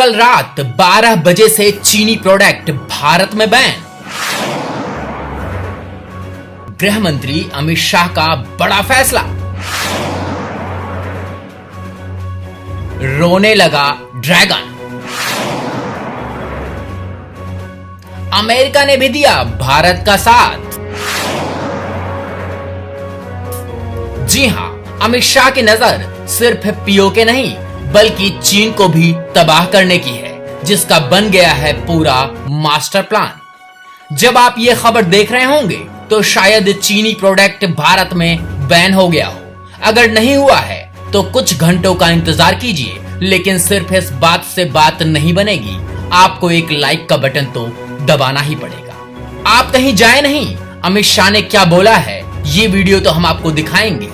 कल रात 12 बजे से चीनी प्रोडक्ट भारत में बैन। गृह मंत्री अमित शाह का बड़ा फैसला। रोने लगा ड्रैगन। अमेरिका ने भी दिया भारत का साथ। जी हां, अमित शाह की नजर सिर्फ पीओके नहीं बल्कि चीन को भी तबाह करने की है, जिसका बन गया है पूरा मास्टर प्लान। जब आप ये खबर देख रहे होंगे तो शायद चीनी प्रोडक्ट भारत में बैन हो गया हो। अगर नहीं हुआ है तो कुछ घंटों का इंतजार कीजिए, लेकिन सिर्फ इस बात से बात नहीं बनेगी। आपको एक लाइक का बटन तो दबाना ही पड़ेगा। आप कहीं जाए नहीं, अमित शाह ने क्या बोला है ये वीडियो तो हम आपको दिखाएंगे,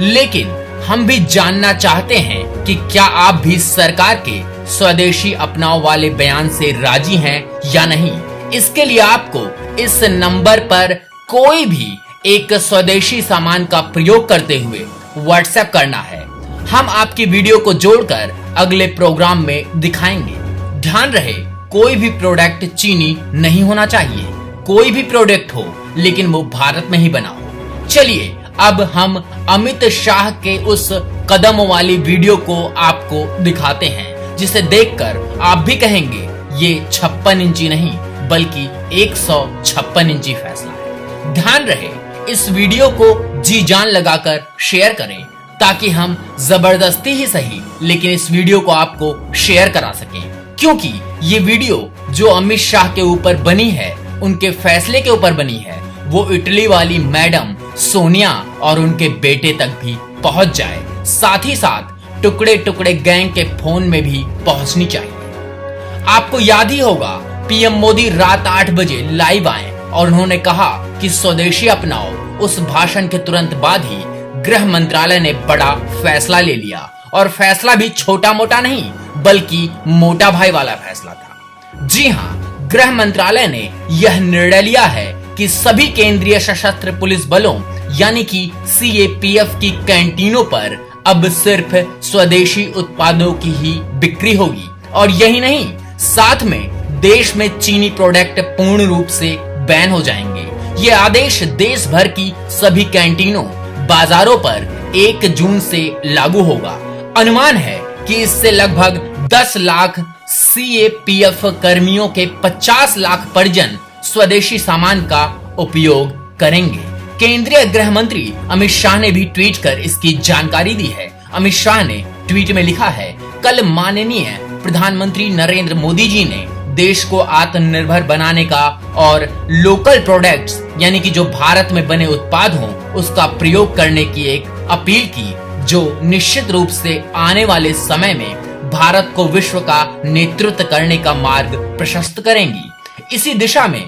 लेकिन हम भी जानना चाहते हैं कि क्या आप भी सरकार के स्वदेशी अपनाओ वाले बयान से राजी हैं या नहीं। इसके लिए आपको इस नंबर पर कोई भी एक स्वदेशी सामान का प्रयोग करते हुए व्हाट्सएप करना है। हम आपकी वीडियो को जोड़कर अगले प्रोग्राम में दिखाएंगे। ध्यान रहे, कोई भी प्रोडक्ट चीनी नहीं होना चाहिए। कोई भी प्रोडक्ट हो लेकिन वो भारत में ही बना हो। चलिए अब हम अमित शाह के उस कदम वाली वीडियो को आपको दिखाते हैं, जिसे देखकर आप भी कहेंगे ये 56 इंची नहीं बल्कि 156 इंची फैसला है। ध्यान रहे, इस वीडियो को जी जान लगाकर शेयर करें ताकि हम जबरदस्ती ही सही लेकिन इस वीडियो को आपको शेयर करा सकें, क्योंकि ये वीडियो जो अमित शाह के ऊपर बनी है, उनके फैसले के ऊपर बनी है, वो इटली वाली मैडम सोनिया और उनके बेटे तक भी पहुंच जाए। साथ ही साथ टुकड़े टुकड़े गैंग के फोन में भी पहुंचनी चाहिए। आपको याद ही होगा, पीएम मोदी रात 8 बजे लाइव आए और उन्होंने कहा कि स्वदेशी अपनाओ। उस भाषण के तुरंत बाद ही गृह मंत्रालय ने बड़ा फैसला ले लिया, और फैसला भी छोटा मोटा नहीं बल्कि मोटा भाई वाला फैसला था। जी हां, गृह मंत्रालय ने यह निर्णय लिया है कि सभी केंद्रीय सशस्त्र पुलिस बलों यानी कि सीएपीएफ की कैंटीनों पर अब सिर्फ स्वदेशी उत्पादों की ही बिक्री होगी। और यही नहीं, साथ में देश में चीनी प्रोडक्ट पूर्ण रूप से बैन हो जाएंगे। ये आदेश देश भर की सभी कैंटीनों, बाजारों पर 1 जून से लागू होगा। अनुमान है कि इससे लगभग 10 लाख सीएपीएफ कर्मियों के 50 लाख परिजन स्वदेशी सामान का उपयोग करेंगे। केंद्रीय गृह मंत्री अमित शाह ने भी ट्वीट कर इसकी जानकारी दी है। अमित शाह ने ट्वीट में लिखा है, कल माननीय प्रधानमंत्री नरेंद्र मोदी जी ने देश को आत्मनिर्भर बनाने का और लोकल प्रोडक्ट्स यानी कि जो भारत में बने उत्पाद हों उसका प्रयोग करने की एक अपील की, जो निश्चित रूप से आने वाले समय में भारत को विश्व का नेतृत्व करने का मार्ग प्रशस्त करेंगी। इसी दिशा में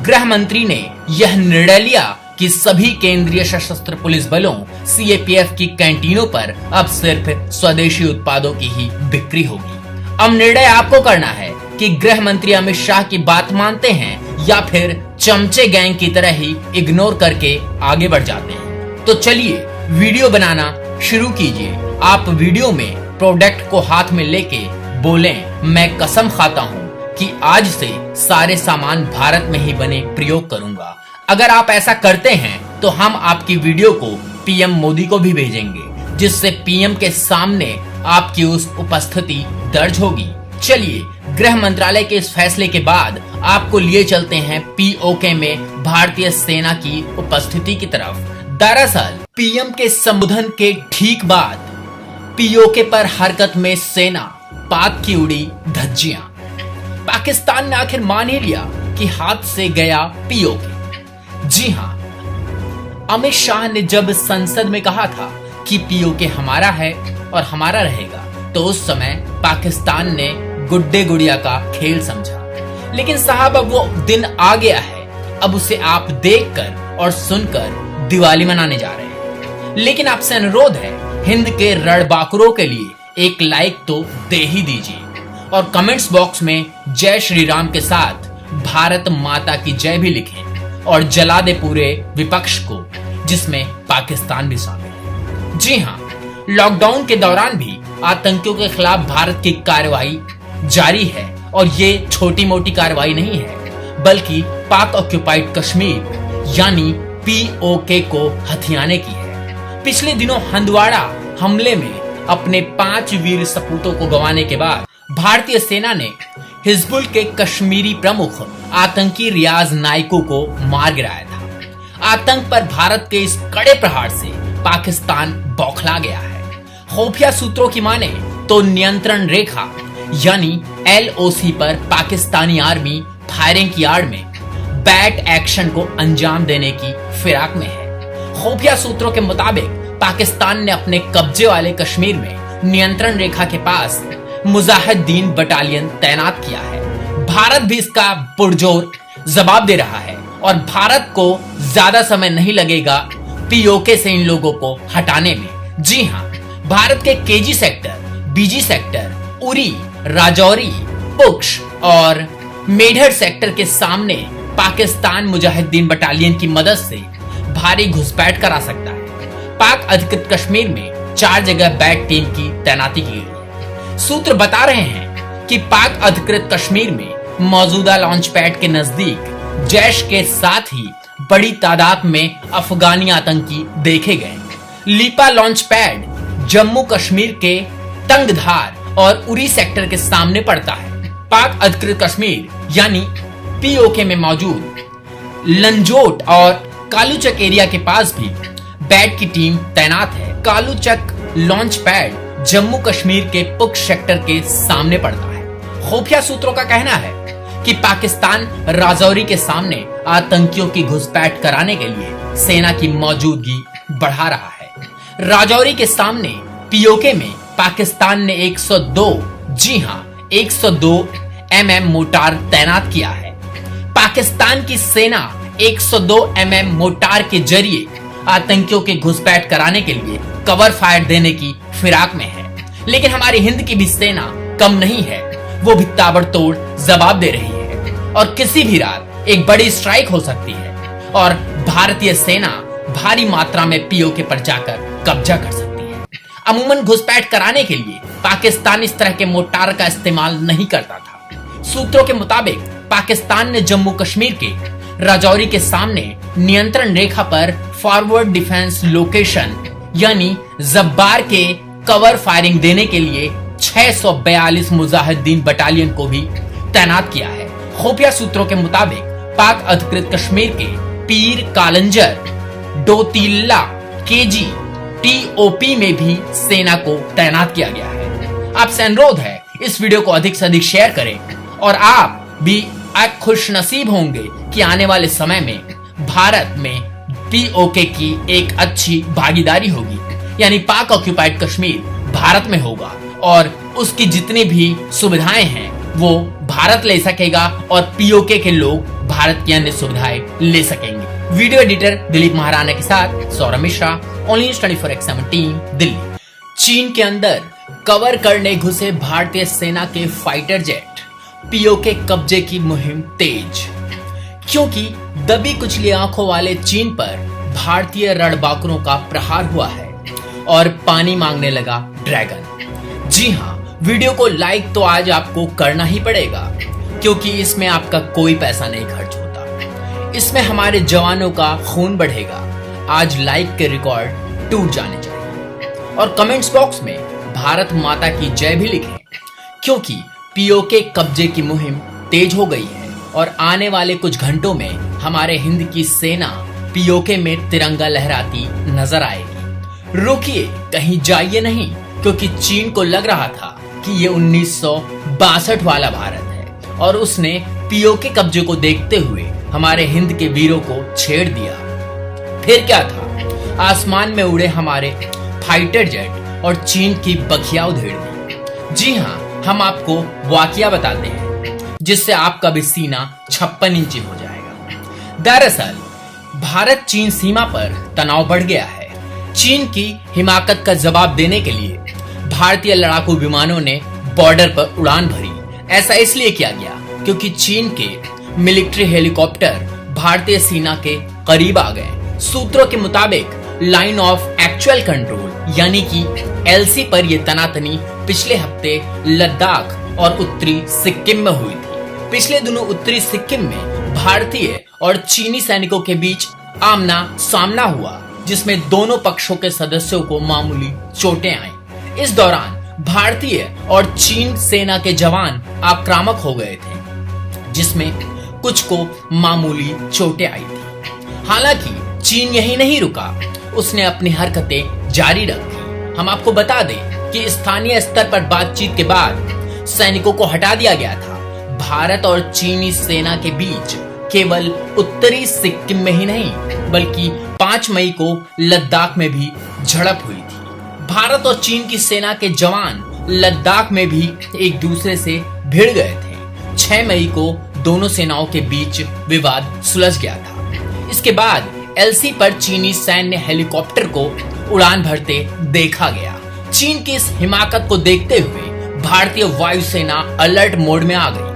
गृह मंत्री ने यह निर्णय लिया कि सभी केंद्रीय सशस्त्र पुलिस बलों सीएपीएफ की कैंटीनों पर अब सिर्फ स्वदेशी उत्पादों की ही बिक्री होगी। अब निर्णय आपको करना है कि गृह मंत्री अमित शाह की बात मानते हैं या फिर चमचे गैंग की तरह ही इग्नोर करके आगे बढ़ जाते हैं। तो चलिए वीडियो बनाना शुरू कीजिए। आप वीडियो में प्रोडक्ट को हाथ में लेके बोलें, मैं कसम खाता हूँ कि आज से सारे सामान भारत में ही बने प्रयोग करूंगा। अगर आप ऐसा करते हैं तो हम आपकी वीडियो को पीएम मोदी को भी भेजेंगे, जिससे पीएम के सामने आपकी उस उपस्थिति दर्ज होगी। चलिए गृह मंत्रालय के इस फैसले के बाद आपको लिए चलते हैं पीओके में भारतीय सेना की उपस्थिति की तरफ। दरअसल पीएम के संबोधन के ठीक बाद पीओके पर हरकत में सेना, पाक की उड़ी धज्जियां। पाकिस्तान ने आखिर मान ही लिया कि हाथ से गया पीओके। जी हां, अमित शाह ने जब संसद में कहा था कि पीओके हमारा है और हमारा रहेगा, तो उस समय पाकिस्तान ने गुड्डे गुड़िया का खेल समझा। लेकिन साहब अब वो दिन आ गया है, अब उसे आप देखकर और सुनकर दिवाली मनाने जा रहे हैं। लेकिन आपसे अनुरोध है, हिंद के रणबांकुरों के लिए एक लाइक तो दे ही दीजिए और कमेंट्स बॉक्स में जय श्री राम के साथ भारत माता की जय भी लिखें और जला दे पूरे विपक्ष को, जिसमें पाकिस्तान भी शामिल है। जी हां, लॉकडाउन के दौरान भी आतंकियों के खिलाफ भारत की कार्रवाई जारी है और ये छोटी मोटी कार्रवाई नहीं है, बल्कि पाक ऑक्युपाइड कश्मीर यानी पीओके को हथियाने की है। पिछले दिनों हंदवाड़ा हमले में अपने 5 वीर सपूतों को गंवाने के बाद भारतीय सेना ने हिजबुल के कश्मीरी प्रमुख आतंकी रियाज नाइकू को मार गिराया था। आतंक पर भारत के इस कड़े प्रहार से पाकिस्तान बौखला गया है। खुफिया सूत्रों की माने तो नियंत्रण रेखा यानी LOC पर पाकिस्तानी आर्मी फायरिंग की आड़ में बैट एक्शन को अंजाम देने की फिराक में है। खुफिया सूत्रों के मुताबिक पाकिस्तान ने अपने कब्जे वाले कश्मीर में नियंत्रण रेखा के पास मुजाहिदीन बटालियन तैनात किया है। भारत भी इसका पुरजोर जवाब दे रहा है और भारत को ज्यादा समय नहीं लगेगा पीओके से इन लोगों को हटाने में। जी हां, भारत के केजी सेक्टर, बीजी सेक्टर, उरी, राजौरी, पुंछ और मेढर सेक्टर के सामने पाकिस्तान मुजाहिदीन बटालियन की मदद से भारी घुसपैठ करा सकता है। पाक अधिकृत कश्मीर में 4 जगह बैट टीम की तैनाती की गई है। सूत्र बता रहे हैं कि पाक अधिकृत कश्मीर में मौजूदा लॉन्च पैड के नजदीक जैश के साथ ही बड़ी तादाद में अफगानी आतंकी देखे गए। लीपा लॉन्च पैड जम्मू कश्मीर के तंगधार और उरी सेक्टर के सामने पड़ता है। पाक अधिकृत कश्मीर यानी पीओके में मौजूद लंजोट और कालूचक एरिया के पास भी बैट की टीम तैनात है। कालूचक लॉन्च पैड जम्मू कश्मीर के पुंछ सेक्टर के सामने पड़ता है। खुफिया सूत्रों का कहना है कि पाकिस्तान राजौरी के सामने आतंकियों की घुसपैठ कराने के लिए सेना की मौजूदगी बढ़ा रहा है। राजौरी के सामने पीओके में पाकिस्तान ने 102, जी हां 102 mm मोटार तैनात किया है। पाकिस्तान की सेना 102 mm मोटार के जरिए आतंकियों के घुसपैठ कराने के लिए कवर फायर देने की फिराक में है। लेकिन हमारी हिंद की भी सेना कम नहीं है, वो भी ताबड़तोड़ जवाब दे रही है और किसी भी रात एक बड़ी स्ट्राइक हो सकती है और भारतीय सेना भारी मात्रा में पीओके पर जाकर कब्जा कर सकती है। अमूमन घुसपैठ कराने के लिए पाकिस्तान इस तरह के मोर्टार का इस्तेमाल नहीं करता था। सूत्रों के मुताबिक पाकिस्तान ने जम्मू कश्मीर के राजौरी के सामने नियंत्रण रेखा पर फॉरवर्ड डिफेंस लोकेशन यानी जब्बार के कवर फायरिंग देने के लिए 642 मुजाहिदीन बटालियन को भी तैनात किया है। खुफिया सूत्रों के मुताबिक पाक अधिकृत कश्मीर के पीर कालंजर, डोतिल्ला, केजी, TOP में भी सेना को तैनात किया गया है। आपसे अनुरोध है इस वीडियो को अधिक से अधिक शेयर करें और आप भी खुश नसीब होंगे कि आने वाले समय में भारत में पीओके की एक अच्छी भागीदारी होगी, यानी पाक ऑक्युपाइड कश्मीर भारत में होगा और उसकी जितनी भी सुविधाएं हैं वो भारत ले सकेगा और पीओके के लोग भारत की अन्य सुविधाएं ले सकेंगे। वीडियो एडिटर दिलीप महाराणा के साथ सौरभ मिश्रा, ओनली 24x7 दिल्ली। चीन के अंदर कवर करने घुसे भारतीय सेना के फाइटर जेट, पीओके कब्जे की मुहिम तेज। क्योंकि दबी कुचली आंखों वाले चीन पर भारतीय रणबांकुरों का प्रहार हुआ है और पानी मांगने लगा ड्रैगन। जी हां, वीडियो को लाइक तो आज आपको करना ही पड़ेगा क्योंकि इसमें आपका कोई पैसा नहीं खर्च होता। इसमें हमारे जवानों का खून बढ़ेगा। आज लाइक के रिकॉर्ड टूट जाने चाहिए और कमेंट्स बॉक्स में भारत माता की जय भी लिखें क्योंकि पीओके कब्जे की मुहिम तेज हो गई है और आने वाले कुछ घंटों में हमारे हिंद की सेना पीओके में तिरंगा लहराती नजर आएगी। रुकिए, कहीं जाइए नहीं, क्योंकि चीन को लग रहा था कि ये 1962 वाला भारत है और उसने पीओके कब्जे को देखते हुए हमारे हिंद के वीरों को छेड़ दिया। फिर क्या था, आसमान में उड़े हमारे फाइटर जेट और चीन की बखिया उधेड़ दी। जी हां, हम आपको वाकया बताते हैं जिससे आपका भी सीना 56 इंची हो जाएगा। दरअसल भारत चीन सीमा पर तनाव बढ़ गया है। चीन की हिमाकत का जवाब देने के लिए भारतीय लड़ाकू विमानों ने बॉर्डर पर उड़ान भरी। ऐसा इसलिए किया गया क्योंकि चीन के मिलिट्री हेलीकॉप्टर भारतीय सेना के करीब आ गए। सूत्रों के मुताबिक लाइन ऑफ एक्चुअल कंट्रोल यानी कि LC पर यह तनातनी पिछले हफ्ते लद्दाख और उत्तरी सिक्किम में हुई थी। पिछले दिनों उत्तरी सिक्किम में भारतीय और चीनी सैनिकों के बीच आमना सामना हुआ, जिसमें दोनों पक्षों के सदस्यों को मामूली चोटें आईं। इस दौरान भारतीय और चीन सेना के जवान आक्रामक हो गए थे, जिसमें कुछ को मामूली चोटें आई थी। हालांकि चीन यही नहीं रुका, उसने अपनी हरकतें जारी रखी। हम आपको बता दें कि स्थानीय स्तर पर बातचीत के बाद सैनिकों को हटा दिया गया था। भारत और चीनी सेना के बीच केवल उत्तरी सिक्किम में ही नहीं, बल्कि 5 मई को लद्दाख में भी झड़प हुई थी। भारत और चीन की सेना के जवान लद्दाख में भी एक दूसरे से भिड़ गए थे। 6 मई को दोनों सेनाओं के बीच विवाद सुलझ गया था। इसके बाद एलसी पर चीनी सैन्य हेलीकॉप्टर को उड़ान भरते देखा गया। चीन की इस हिमाकत को देखते हुए भारतीय वायुसेना अलर्ट मोड में आ गई।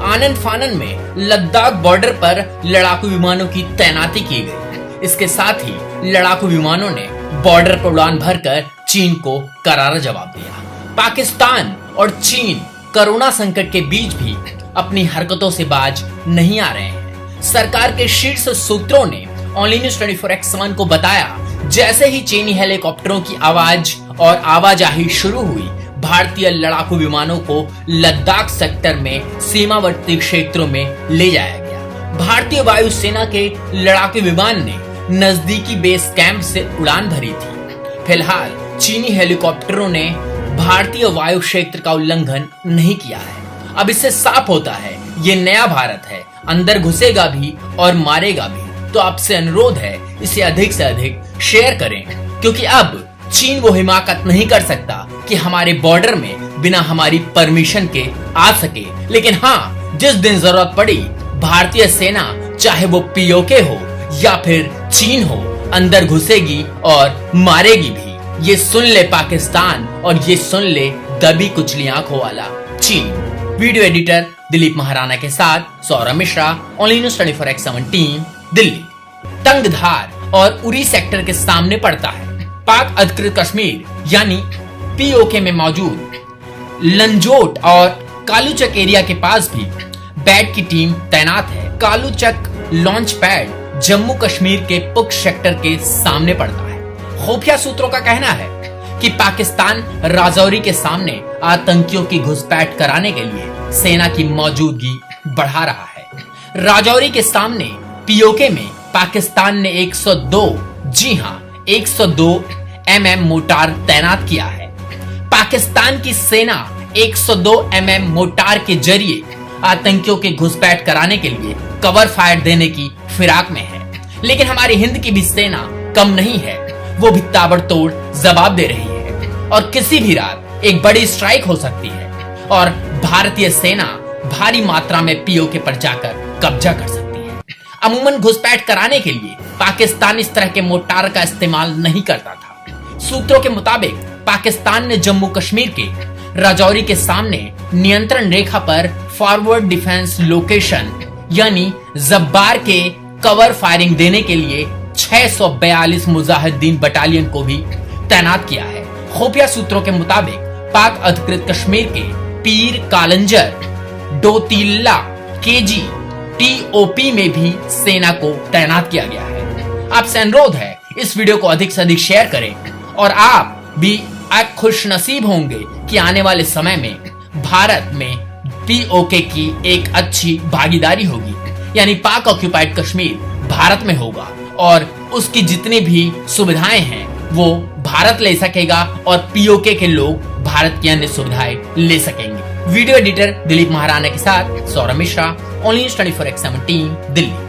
आनन फानन में लद्दाख बॉर्डर पर लड़ाकू विमानों की तैनाती की गई। इसके साथ ही लड़ाकू विमानों ने बॉर्डर पर उड़ान भरकर चीन को करारा जवाब दिया। पाकिस्तान और चीन कोरोना संकट के बीच भी अपनी हरकतों से बाज नहीं आ रहे हैं। सरकार के शीर्ष सूत्रों ने ओनली न्यूज़ 24x7 को बताया, जैसे ही चीनी हेलीकॉप्टरों की आवाज और आवाजाही शुरू हुई, भारतीय लड़ाकू विमानों को लद्दाख सेक्टर में सीमावर्ती क्षेत्रों में ले जाया गया। भारतीय वायुसेना के लड़ाकू विमान ने नजदीकी बेस कैंप से उड़ान भरी थी। फिलहाल चीनी हेलीकॉप्टरों ने भारतीय वायु क्षेत्र का उल्लंघन नहीं किया है। अब इससे साफ होता है, ये नया भारत है, अंदर घुसेगा भी और मारेगा भी। तो आपसे अनुरोध है, इसे अधिक से अधिक शेयर करें, क्योंकि अब चीन वो हिमाकत नहीं कर सकता कि हमारे बॉर्डर में बिना हमारी परमिशन के आ सके। लेकिन हाँ, जिस दिन जरूरत पड़ी, भारतीय सेना चाहे वो पीओके हो या फिर चीन हो, अंदर घुसेगी और मारेगी भी। ये सुन ले पाकिस्तान और ये सुन ले दबी कुचली आंखों वाला चीन। वीडियो एडिटर दिलीप महाराणा के साथ Saurabh Mishra, only news 24x7 team, Delhi. Tangdhar और उरी सेक्टर के सामने पड़ता है। पाक अधिकृत कश्मीर यानी पीओके में मौजूद लंजोट और कालूचक एरिया के पास भी बैट की टीम तैनात है। कालूचक लॉन्च पैड जम्मू कश्मीर के पुंछ सेक्टर के सामने पड़ता है। खुफिया सूत्रों का कहना है कि पाकिस्तान राजौरी के सामने आतंकियों की घुसपैठ कराने के लिए सेना की मौजूदगी बढ़ा रहा है। राजौरी के सामने पीओके में पाकिस्तान ने 102, जी हां 102 mm मोटार तैनात किया है। पाकिस्तान की सेना 102 mm मोटार के जरिए आतंकियों के घुसपैठ कराने के लिए कवर फायर देने की फिराक में है। लेकिन हमारी हिंद की भी सेना कम नहीं है, वो भी ताबड़तोड़ जवाब दे रही है और किसी भी रात एक बड़ी स्ट्राइक हो सकती है और भारतीय सेना भारी मात्रा में पीओके पर जाकर कब्जा कर सकती है। अमूमन घुसपैठ कराने के लिए पाकिस्तान इस तरह के मोटार का इस्तेमाल नहीं करता था। सूत्रों के मुताबिक पाकिस्तान ने जम्मू कश्मीर के राजौरी के सामने नियंत्रण रेखा पर फॉरवर्ड डिफेंस लोकेशन यानी जब्बार के कवर फायरिंग देने के लिए 642 मुजाहिदीन बटालियन को भी तैनात किया है। खुफिया सूत्रों के मुताबिक पाक अधिकृत कश्मीर के पीर कालंजर, डोतिल्ला, केजी, टीओपी में भी सेना को तैनात किया गया है। आपसे अनुरोध है, इस वीडियो को अधिक से अधिक शेयर करें और आप भी खुश नसीब होंगे कि आने वाले समय में भारत में पीओके की एक अच्छी भागीदारी होगी, यानी पाक ऑक्युपाइड कश्मीर भारत में होगा और उसकी जितनी भी सुविधाएं हैं वो भारत ले सकेगा और पीओके के लोग भारत की अन्य सुविधाएं ले सकेंगे। वीडियो एडिटर दिलीप महाराणा के साथ Saurabh Mishra, only news 24x7 team, Delhi.